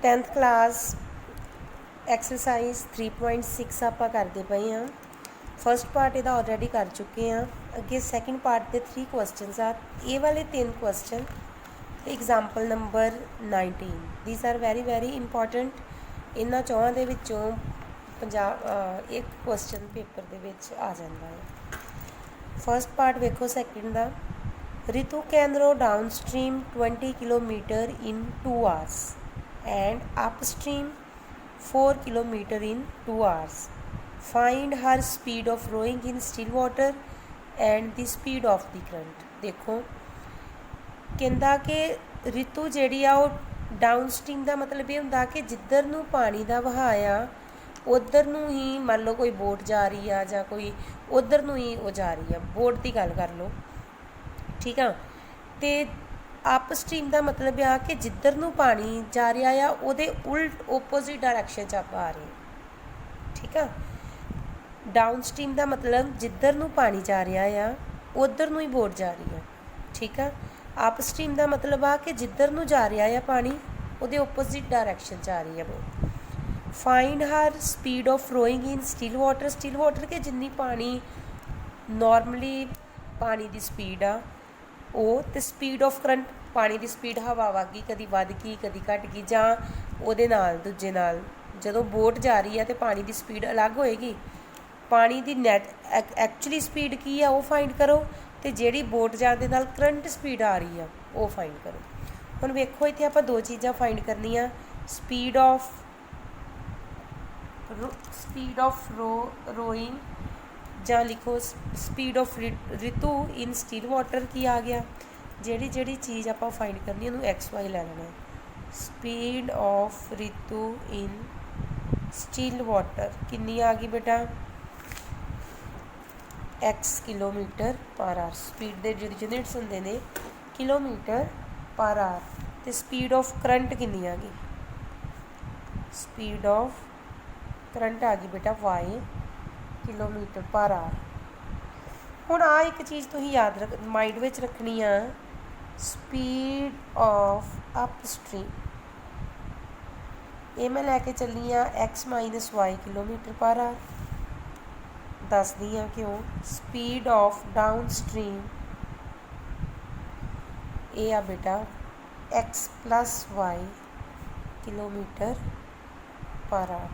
10th class exercise 3.6 आप करते पे हाँ। फर्स्ट पार्ट इहदा ऑलरेडी कर चुके हैं। अगे सैकेंड पार्ट के 3 क्वेश्चन आ। ये वाले 3 question example number 19 these are very very important. इन्हां चौहां दे विचों एक क्वेश्चन पेपर दे विच आ जाता है। फर्स्ट पार्ट वेखो सैकेंड दा। Ritu can row downstream 20 kilometre in 2 hours and upstream 4 kilometer in 2 hours. Find her speed of rowing in still water and the speed of the current. देखो कहता कि रितु जिहड़ी आ वो down stream का मतलब ये हुंदा कि जिधर नूं पानी का वहाव आ उधर नूं ही मान लो कोई बोट जा रही है जां कोई उधर नूं ही वो जा रही है। बोट की गल कर लो, ठीक है। तो अप स्ट्रीम का मतलब आ कि जिधर नूं पानी जा रहा है उहदे उल्ट ओपोजिट डायरैक्शन च आप आ रहे हैं, ठीक है। डाउन स्ट्रीम का मतलब जिधर नूं पानी जा रहा है उधर नूं ही बोट जा रही है, ठीक है। अप स्ट्रीम का मतलब आ कि जिधर नूं जा रहा है पानी उहदे ओपोजिट डायरैक्शन च आ रही है boat. Find her speed of rowing in still water के जिन्नी पानी नॉर्मली पानी की स्पीड आ वो, तो स्पीड ऑफ करंट पानी की स्पीड हवा वागी कभी वध गई कभी घट गई जां उहदे नाल दूजे नाल जदों बोट जा रही है तो पानी की स्पीड अलग होएगी। पानी की नैट एक्चुअली स्पीड की है वो फाइंड करो, तो जिहड़ी बोट जाण दे नाल करंट स्पीड आ रही है वो फाइंड करो। हुण वेखो इत्थे आपां दो चीज़ां फाइंड करनियां। स्पीड ऑफ रोइंग जां लिखो speed of Ritu in still water की आ गया। जिहड़ी चीज़ आपां फाइंड करनी है उन्होंने एक्स वाई लै लेना है। Speed of Ritu in still water कितनी आ गई बेटा x kilometre per our. Speed के यूनिट्स होंगे ने किलोमीटर पर आवर। तो स्पीड ऑफ करंट कितनी आ गई, स्पीड ऑफ करंट आ गई बेटा वाई किलोमीटर पर आवर। हुण आ एक चीज़ तुसीं याद माइंड विच रखनी आ। स्पीड ऑफ अप स्ट्रीम ये मैं लैके चली हाँ X minus Y kilometre per hour. दसदी हाँ क्यों। स्पीड ऑफ डाउन स्ट्रीम ये आ बेटा X plus Y kilometre per hour.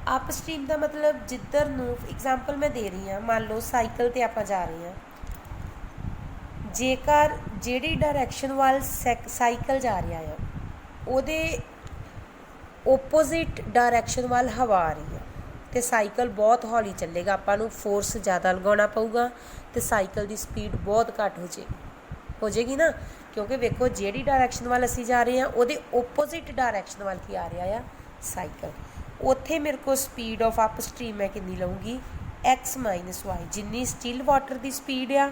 Upstream का मतलब जिधर नूं एग्जाम्पल मैं दे रही हाँ, मान लो साइकिल ते आपां जा रहे हैं, जेकर जिहड़ी डायरैक्शन वाल साइकिल जा रहा है उहदे ओपोजिट डायरैक्शन वाल हवा आ रही है तो साइकिल बहुत हौली चलेगा। आपां नूं फोर्स ज़्यादा लगाना पऊगा तो साइकिल की स्पीड बहुत घट हो जाएगी ना, क्योंकि वेखो जिहड़ी डायरैक्शन वाल असीं जा रहे हैं उहदे ओपोजिट डायरैक्शन वाल की आ रहा है साइकिल। उत्थे मेरे को स्पीड ऑफ अप स्ट्रीम मैं कितनी लऊँगी एक्स माइनस वाई। जिन्नी स्टिल वाटर की स्पीड आ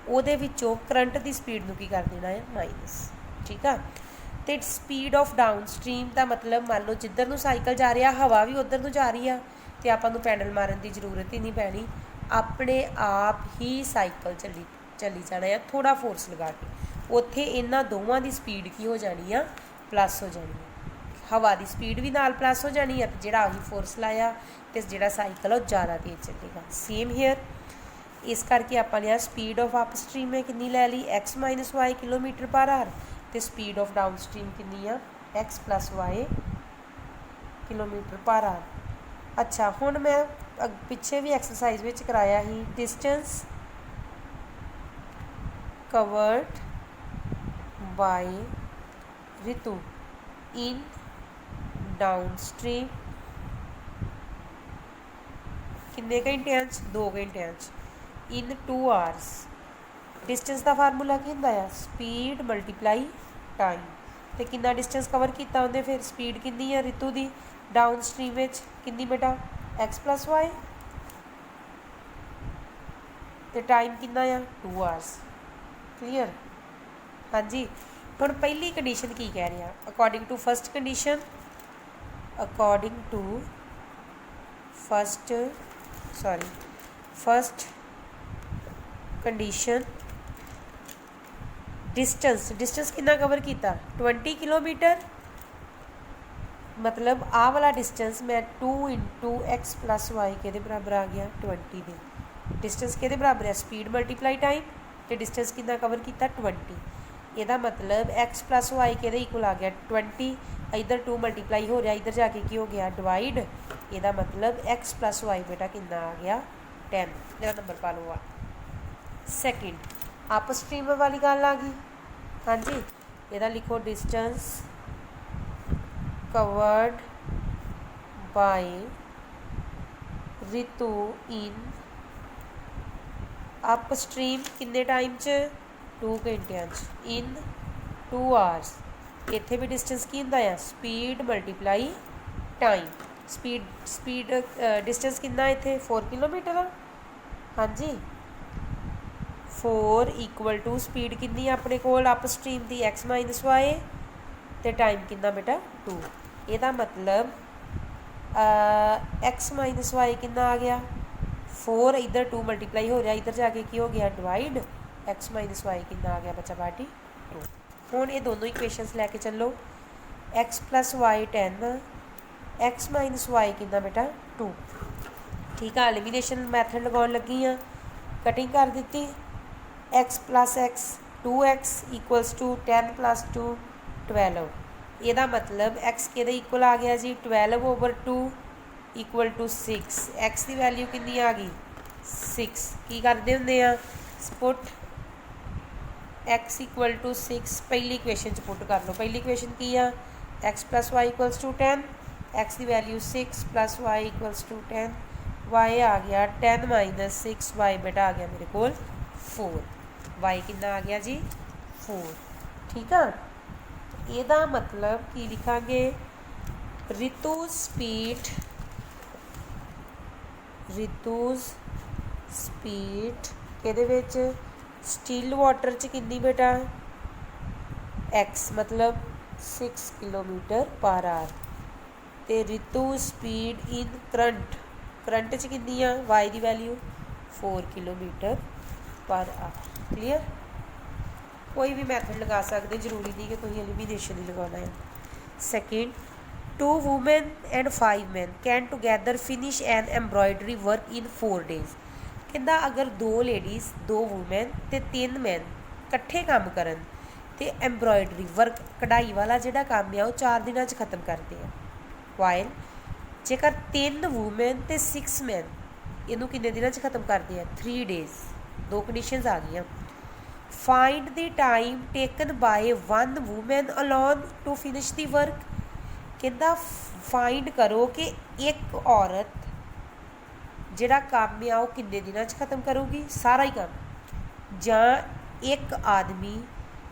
उहदे विचों करंट की स्पीड नूं की कर देना है माइनस, ठीक है। तो स्पीड ऑफ डाउन स्ट्रीम का मतलब मान लो जिधर नूं साइकिल जा रहा हवा भी उधर नूं जा रही है तो आपां नूं पैडल मारन की जरूरत ही नहीं पैनी, अपने आप ही साइकिल चली जाना है थोड़ा फोर्स लगा के। उत्थे इन्हां दोवां की स्पीड की हो जानी है प्लस हो जानी है। हवा की स्पीड भी नाल प्लस हो जानी है तो जिहड़ा आही फोर्स लाया तो जिहड़ा साइकिल है ज़्यादा तेज चलेगा। सेम हेयर इस करके आपां ने स्पीड ऑफ अप स्ट्रीम में कितनी लै ली X minus Y kilometre per hour तो स्पीड ऑफ डाउन स्ट्रीम कितनी आ X plus Y kilometre per hour. अच्छा हुण मैं पिछे भी एक्सरसाइज में कराया ही distance covered by Ritu in downstream किन्ने घंटे 2 घंटे इन 2 hours। डिस्टेंस का फार्मूला की होंदा है स्पीड मल्टीप्लाई टाइम। तो कितना डिस्टेंस कवर किया उन्हें फिर स्पीड कितनी है रितु की डाउन स्ट्रीम में कितनी बेटा एक्स प्लस वाई तो टाइम कितना है 2 hours। क्लीयर हाँ जी। हुण पहली कंडीशन की कह रहे हैं according to first condition first condition distance कितना कवर किया 20 किलोमीटर मतलब आ वाला डिस्टेंस मैं 2 इंटू एक्स प्लस वाई के बराबर आ गया 20 दे। डिस्टेंस के बराबर है स्पीड मल्टीप्लाई टाइम, तो डिस्टेंस कितना कवर किया 20। यदा मतलब एक्स प्लस वाई के इक्वल आ गया 20, इधर 2 मल्टीप्लाई हो रहा, इधर जाके की हो गया डिवाइड, यदा मतलब एक्स प्लस वाई बेटा कितना आ गया 10। मेरा नंबर पा लो। सैकेंड अप स्ट्रीम वाली गल आ गई। हाँ जी, यदा लिखो distance covered by Ritu in up stream किन्ने टाइम च 2 घंटियां इन 2 आवर्स। इत्थे भी डिस्टेंस की होंदा है speed multiply time. Speed distance कितना इत्थे 4 किलोमीटर। हाँ जी, 4 इक्वल टू स्पीड कितनी अपने कोल अप स्ट्रीम की एक्स माइनस वाई, तो टाइम कितना बेटा 2। यदा मतलब एक्स माइनस वाई कितना आ गया 4, इधर 2 मल्टीप्लाई हो रहा, इधर जाके की हो गया डिवाइड, एक्स माइनस वाई कितना आ गया बच्चा पार्टी 2। हुण ये दोनों इक्वेशनस लैके चलो, x plus y 10, x minus y कितना बेटा 2। ठीक है, एलिमिनेशन मैथड लगाउण लगी हाँ, कटिंग कर दी, X plus X 2x equals to 10 प्लस 2 12। यदा मतलब एक्स के इक्वल आ गया जी 12/2 इक्वल टू 6। एक्स की वैल्यू कितनी आ गई 6। की करते होंगे पुट एक्स इक्वल टू 6 पहली इक्वेशन च पुट कर लो। पहली इक्वेशन की आ X plus Y equals to 10, X की value 6 plus Y equals to 10, Y आ गया 10 माइनस 6, वाई बेटा आ गया मेरे को 4, वाई कितना आ गया जी 4। ठीक है, यदा मतलब की लिखांगे रितुज स्पीड के स्टिल वाटर च कितनी बेटा एक्स मतलब 6 किलोमीटर पर आवर, तो रितु स्पीड इन करंट च कितनी आ वाई की value 4 kilometre per our. Clear, कोई भी मैथड लगा सकते, जरूरी नहीं कि तुम एलिमिनेशन ही लगाना है। Second 2 women and 5 man can together finish an embroidery work in 4 days. कहता अगर 2 लेडीज़ 2 वूमेन तो 3 मैन कट्ठे काम करन तो एम्ब्रॉयडरी वर्क कढ़ाई वाला जोड़ा काम है वो 4 दिनों खत्म करते हैं। वाइल जेकर 3 वूमेन तो 6 मैन इनू किन्ने दिनों खत्म करते हैं 3 डेज। 2 कंडीशनस आ गई। Find the time taken by 1 women alone to finish the work. कहता फाइंड करो कि एक औरत जिहड़ा काम है वो किन्ने दिनों खत्म करूगी सारा ही काम, जां एक आदमी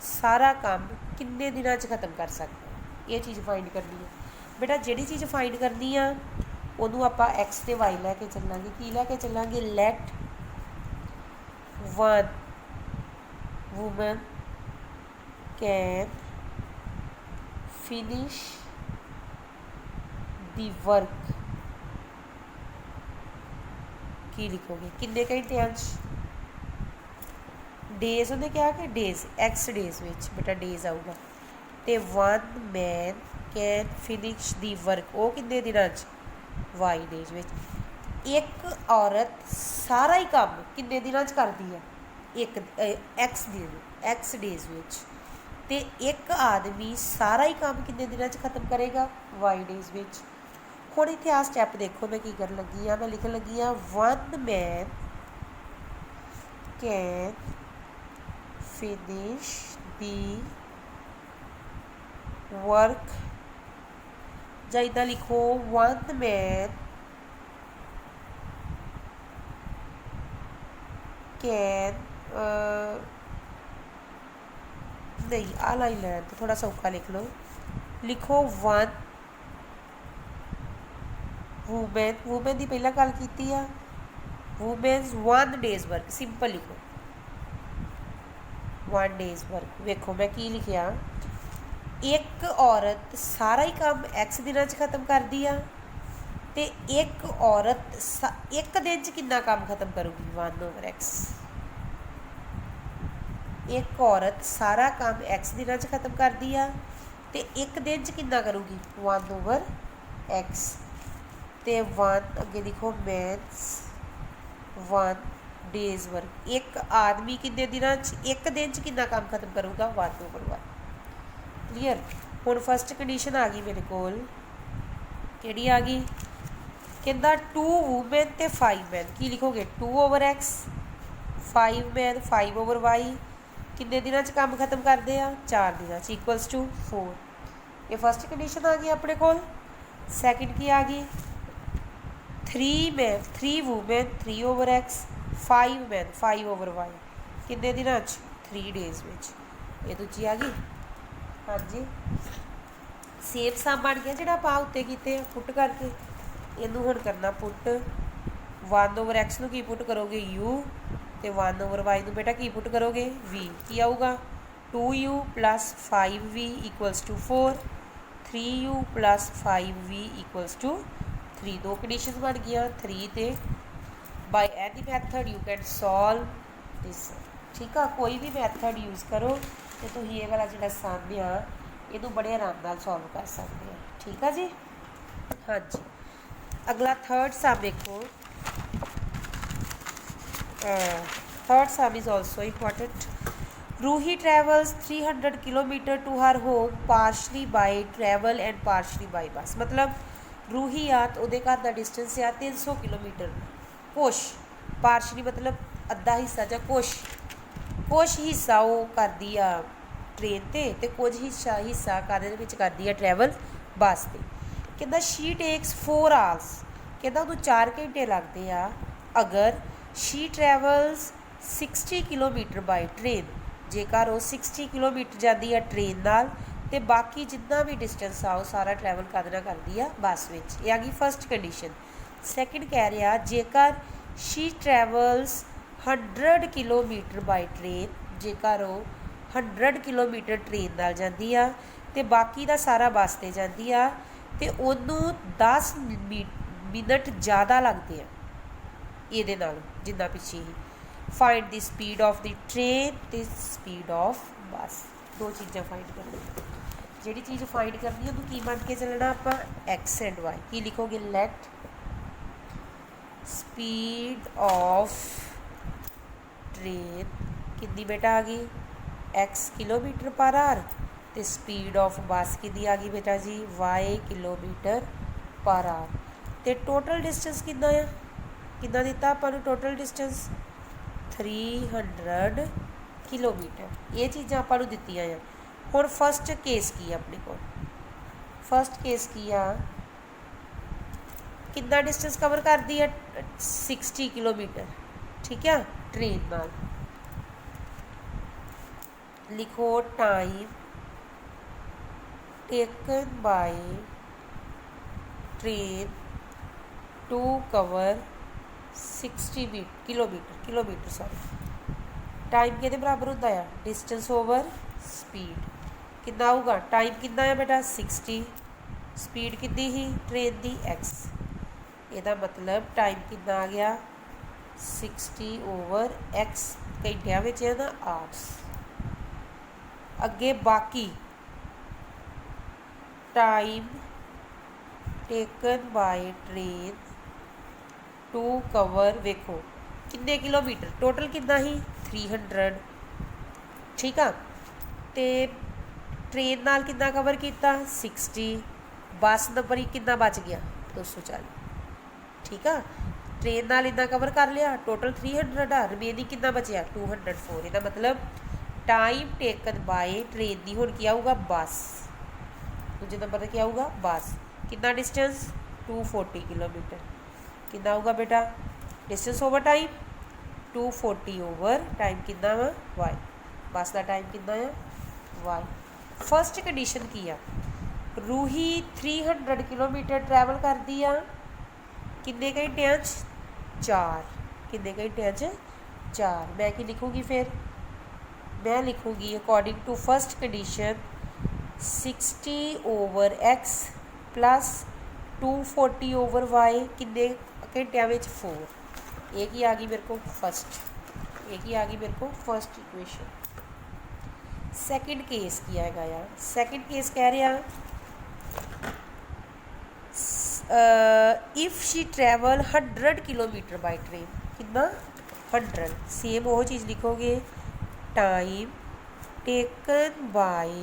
सारा काम किन्ने दिनों खत्म कर सकता, ये चीज़ फाइंड करनी है। बेटा जिहड़ी चीज़ फाइंड करनी आ उन्होंने आपां एक्स ते वाई लैके चलांगे। की लैके चलांगे late 1 woman can finish the work। की लिखोगे किन्ने घंटे अंश डेज उन्हें क्या कि डेज एक्स डेज विच बेटा डेज आऊगा, तो 1 man can finish the work वो किन्ने दिनों वाई डेज विच। एक औरत सारा ही काम किन्ने दिनों करती है एक एक्स डेज विच, ते एक आदमी सारा ही काम किन्ने दिनों खत्म करेगा वाई डेज विच। हुण इत्थे आ स्टैप देखो मैं की कर लगी हाँ, मैं लिखन लगी हाँ 1 man can finish the work, जां इदां लिखो 1 मैन कैन नहीं आ लाइन लैन तो थोड़ा सौखा लिख लो, लिखो 1 वूमेन की पहला गल की आ वूमेन्स 1 डेज वर्क, सिंपल लिखो 1 डेज वर्क। वेखो मैं की लिखिया एक औरत सारा ही काम एक्स दिनों खत्म करती आ, तो एक औरत एक दिन कितना काम खत्म करूगी 1/x। एक औरत सारा काम एक्स दिनों खत्म करती आ, तो एक दिन कितना करूगी 1/x। एक्स ते 1 अगे लिखो मैथ्स 1 डेज वर्क। एक आदमी कितने दिन एक दिन कितना काम खत्म करूँगा 1/1। क्लीयर। हुण फस्ट कंडीशन आ गई मेरे कोल, किहड़ी आ गई, कहता 2 वूमेन ते 5 मैन। की लिखोगे 2/x 5 मैन 5/y। कितने दिन काम खत्म करते हैं 4 दिन इक्वल्स टू 4। ये फस्ट कंडीशन आ गई अपने कोल। सैकेंड की आ गई 3 man 3 women 3/x 5 man 5/y। कितने दिन 3 डेज में। ये दूजी आ गई। हाँ जी सेम सम बन गया जो आप उत्ते किए पुट करके। इनू हुण करना पुट 1/x नूं की पुट करोगे u तो 1/y नूं बेटा की पुट करोगे v। की आऊगा 2u + 5v = 4 3u + 5v = 3। दो कंडीशन बन गई 3 ते bye any method you can solve this. ठीक है कोई भी मैथड यूज़ करो तो तुम ये वाला जो सम आ इनू बड़े आराम नाल सॉल्व कर सकते हैं। ठीक है जी। हाँ जी अगला थर्ड सम देखो। Third sum is also important. Ruhi travels 300 kilometre to her home partially by travel and partially by bus. मतलब रूही आ तो वो घर का डिस्टेंस आ 300 किलोमीटर कुछ पार्शली मतलब अद्धा हिस्सा या कुछ हिस्सा वो करती आ ट्रेन ते कुछ हिस्सा करती है ट्रैवल बस से। कहता शी टेक्स 4 आवर्स। कहता उन्होंने 4 घंटे लगते हैं अगर she travels 60 kilometre by train. जेकर वो 60 किलोमीटर जाती है ट्रेन नाल ते बाकी जितना भी डिस्टेंस आ सारा ट्रैवल करती है बस में। ये आ गई फस्ट कंडीशन। सैकेंड कह रहा जेकर she travels 100 kilometre by train. जेकर वो 100 किलोमीटर ट्रेन नाल जाती है तो बाकी का सारा बस से जाती है तो उन्होंने 10 मिनट ज़्यादा लगते हैं ये जिन्ना पिछे ही। Find the speed of the train तो स्पीड ऑफ बस। दो चीज़ा फाइंड करनी। जी चीज़ फाइंड करनी उन्होंने की मान के चलना आप एक्स एंड वाई। की लिखोगे लेट स्पीड ऑफ ट्रेन कितनी बेटा आ गई x किलोमीटर पर आवर तो स्पीड ऑफ बस कितनी आ गई बेटा जी y किलोमीटर पर आवर। तो टोटल डिस्टेंस कितना है कितना दिता अपन टोटल डिस्टेंस 300 किलोमीटर। ये चीज़ां अपन दित्तियां हैं। हुण फस्ट केस की अपने को फस्ट केस की आ कितना डिस्टेंस कवर करती है 60 किलोमीटर। ठीक है ट्रेन नाल लिखो time taken by train to cover 60 kilometre sorry. Time के बराबर होता है डिस्टेंस ओवर स्पीड। कितना आऊगा टाइम कितना है बेटा 60 स्पीड कितनी ही ट्रेन की x। यदा मतलब टाइम कितना आ गया 60/x घंटिया में है ना आवर्स। अगे बाकी time taken by train to cover वेखो कितने किलोमीटर टोटल कितना ही 300। ठीक है तो ट्रेन नाल कितना कवर किया 60। बस नंबर ही कितना बच गया 240। ठीक है ट्रेन नाल इतना कवर कर लिया टोटल 300 आ रिमेनिंग कितना बचा 204। इसका मतलब टाइम टेकन बाय ट्रेन की हुण क्या आऊगा बस। दूजे नंबर पर क्या आऊगा बस। कितना डिस्टेंस 240 किलोमीटर। कितना आऊगा बेटा distance over time 240 over time कितना वा वाई। बस का टाइम कितना है वाई। फस्ट कंडीशन की आ रूही 300 किलोमीटर ट्रैवल करती आ किन्ने घंटिया 4। किन्ने घंटिया 4। मैं कि लिखूँगी फिर मैं लिखूँगी according to first condition 60/x plus 240/y किन्ने घंटिया 4। एक ही आ गई मेरे को फस्ट। एक ही आ गई मेरे को फस्ट इक्वेशन। सैकेंड केस किया है यार। सैकेंड केस कह रहा if she travel 100 kilometre by train, कितना 100, सेम वो चीज़ लिखोगे, time taken by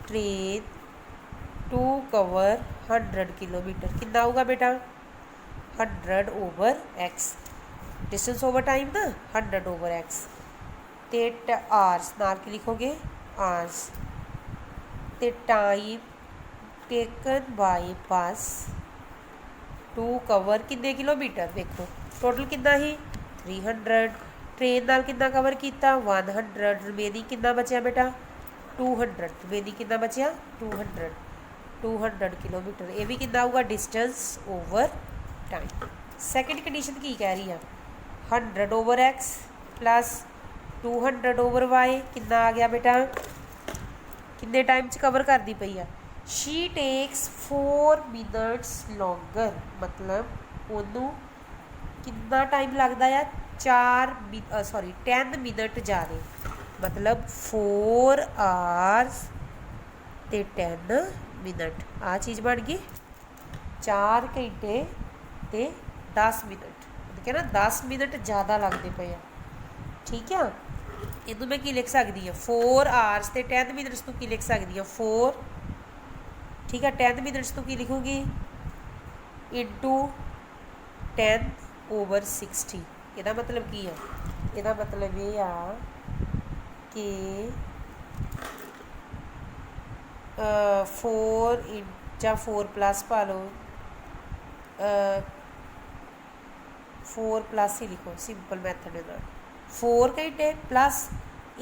train to cover 100 kilometre, कितना होगा बेटा 100 over x, distance over time ना 100 ओवर एक्स, तो आवर्स नाल की लिखोगे आवर्स, तो टाइम टेकन बाय बस टू कवर कितने किलोमीटर, देखो टोटल कितना ही 300, ट्रेन नाल कितना कवर किया 100, रिमेनिंग कितना बचा बेटा 200, रिमेनिंग कितना बचा 200 किलोमीटर, ये भी कितना होगा distance over time. Second condition की कह रही है 100 over x plus 200 over y, कितना आ गया बेटा कितने टाइम च कवर करती पई है, शी टेक्स 4 मिनट्स लॉन्गर, मतलब ओनू कितना टाइम लगता है 10 मिनट ज़्यादा, मतलब 4 आवर्स ते 10 मिनट, आ चीज़ बन गई 4 घंटे ते 10 मिनट, ठीक है ना 10 मिनट ज़्यादा लगते पे हैं, ठीक है। इनू मैं की लिख सकती हाँ 4 आवर्स ते 10 मिनट्स तो की लिख सकती हाँ 4, ठीक है 10 मिनट्स तो की लिखूँगी इंटू 10 ओवर 60, ਇਹਦਾ मतलब की है, ਇਹਦਾ मतलब ये आ कि 4 ਜਾਂ 4 प्लस पा लो, 4 प्लस ही लिखो सिंपल मैथड है, 4 घंटे प्लस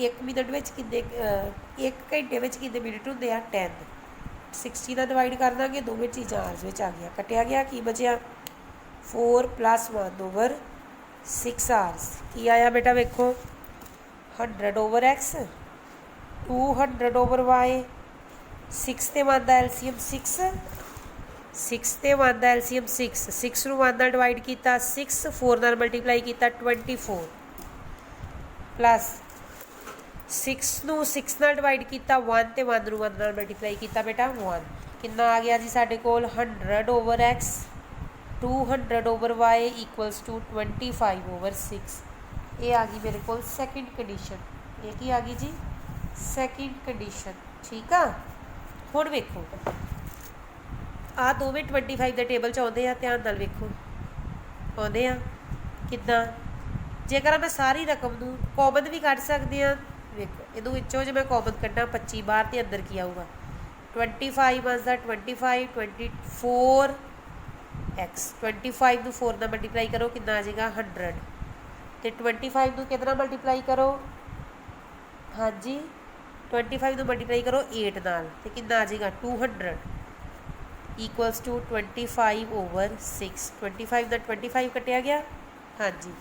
1 मिनट में कितने 1 घंटे में कितने मिनट होंगे आ 10, 60 का डिवाइड कर देंगे, दोवें चीज़ां आर्स में आ गया, कटिया गया की बचिया 4 प्लस 1 ओवर 6 आवर्स, की आया बेटा वेखो 100 ओवर एक्स 200 ओवर वाई, 6 ते 1 का एलसीएम 6 ते 1 का एलसीएम 6 नूं 1 नाल डिवाइड किया 6, 4 नाल मल्टीप्लाई किया 24 प्लस 6 नूं 6 नाल डिवाइड किया 1 ते 1 नूं 1 नाल मल्टीप्लाई किया बेटा 1, कितना आ गया जी साडे कोल 100 over x 200 over y equals to 25 over 6, ये आ गई मेरे को सैकेंड कंडीशन, ये की आ गई जी सैकेंड कंडीशन, ठीक है। हुण वेखो आ दोवें 25 के टेबल च आउंदे आ, ध्यान नाल वेखो आउंदे आ किद्दां, जेकर मैं सारी रकम नूं कॉमन भी कढ सकदी हाँ, वेखो इहदों विचों जे मैं कॉमन कड्ढां 25 बाहर ते अंदर की आऊगा 25 + 25 24 एक्स, 25 नूं 4 नाल मल्टीप्लाई करो कितना आ जाएगा 100, तो 25 नूं कितना मल्टीप्लाई करो, हाँ जी 25 नूं मल्टीप्लाई करो 8 नाल, तो कितना आ जाएगा 200 इक्वल्स टू 25 ओवर 6, 25 का 25 कटिया गया, हाँ जी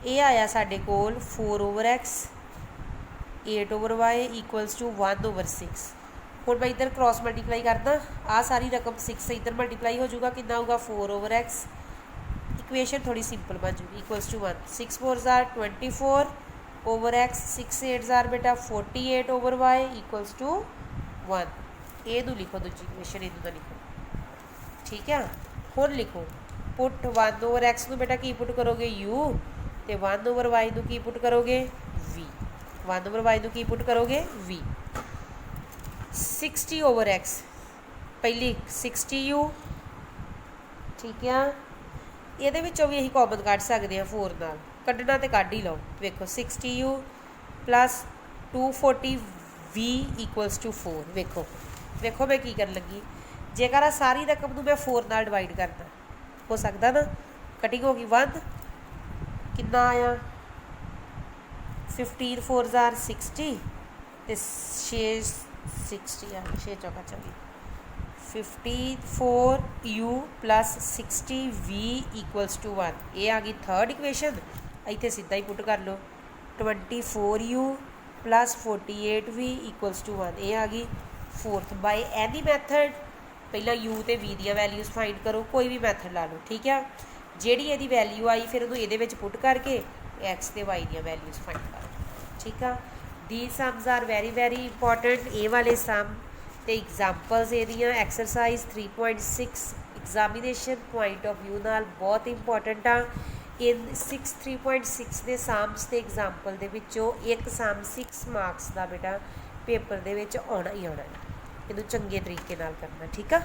ये आया साडे कोल 4 over x 8 over y equals to 1 over 6, हुण मैं इधर क्रॉस मल्टीप्लाई करदा, आ सारी रकम 6 से इधर मल्टीप्लाई हो जाऊगा, कितना होगा 4 ओवर एक्स, इक्वेशन थोड़ी सिंपल बन जूगी इक्वल्स टू 1, 6 4 जार 24 ओवर एक्स, 6 8 जार बेटा 48 ओवर वाई इक्वल्स टू 1, ये दू लिखो दूजी इक्वेशन इनू ना लिखो, ठीक है। हुण लिखो पुट 1 ओवर एक्स नूं बेटा की पुट करोगे यू, तो 1 ओवर वाई नूं की पुट करोगे वी, 1 ओवर वाई नूं की पुट करोगे वी, 60 ओवर एक्स पहली 60 यू, ठीक है, ये भी अं कॉमन कढ़ सकते हैं 4 नाल, कढ़ना तो कढ़ ही लो, वेखो 60 u plus 240 v equals to 4, वेखो वेखो मैं की कर लगी, जेकर आ सारी रकम नूं मैं 4 नाल डिवाइड करना हो सकता ना, कटिंग होगी 1, कितना आया 15 4 जार 60, तो 6 60 आ 6 चौका 24, 54 u plus 60 v equals to 1, ये आ गई थर्ड इक्वेशन, इतने सीधा ही पुट कर लो 24 u plus 48 v equals to 1, ये आ गई फोर्थ। बाय एनी मैथड पहला यू तो वी दी वैल्यूज़ फाइंड करो, कोई भी मैथड ला लो, ठीक है, जिहड़ी ये वैल्यू आई फिर उन्होंने ये पुट करके एक्स ते वाई दी वैल्यूज़ फाइंड करो, ठीक है। दी सम्स आर वेरी इंपॉर्टेंट, ए वाले सम ਤੇ ਐਗਜ਼ਾਮਪਲਸ ਇਹਦੀਆਂ exercise 3.6 examination point of view ਨਾਲ ਬਹੁਤ ਇੰਪੋਰਟੈਂਟ ਆ। ਇਹ 3.6 ਦੇ ਸਾਮਸ ਤੇ ਐਗਜ਼ਾਮਪਲ ਦੇ ਵਿੱਚੋਂ ਇੱਕ ਸਾਮ 6 ਮਾਰਕਸ ਦਾ ਬੇਟਾ ਪੇਪਰ ਦੇ ਵਿੱਚ ਆਉਣਾ ਹੀ ਆਉਣਾ। ਇਹਨੂੰ ਚੰਗੇ ਤਰੀਕੇ ਨਾਲ ਕਰਨਾ, ਠੀਕ ਆ।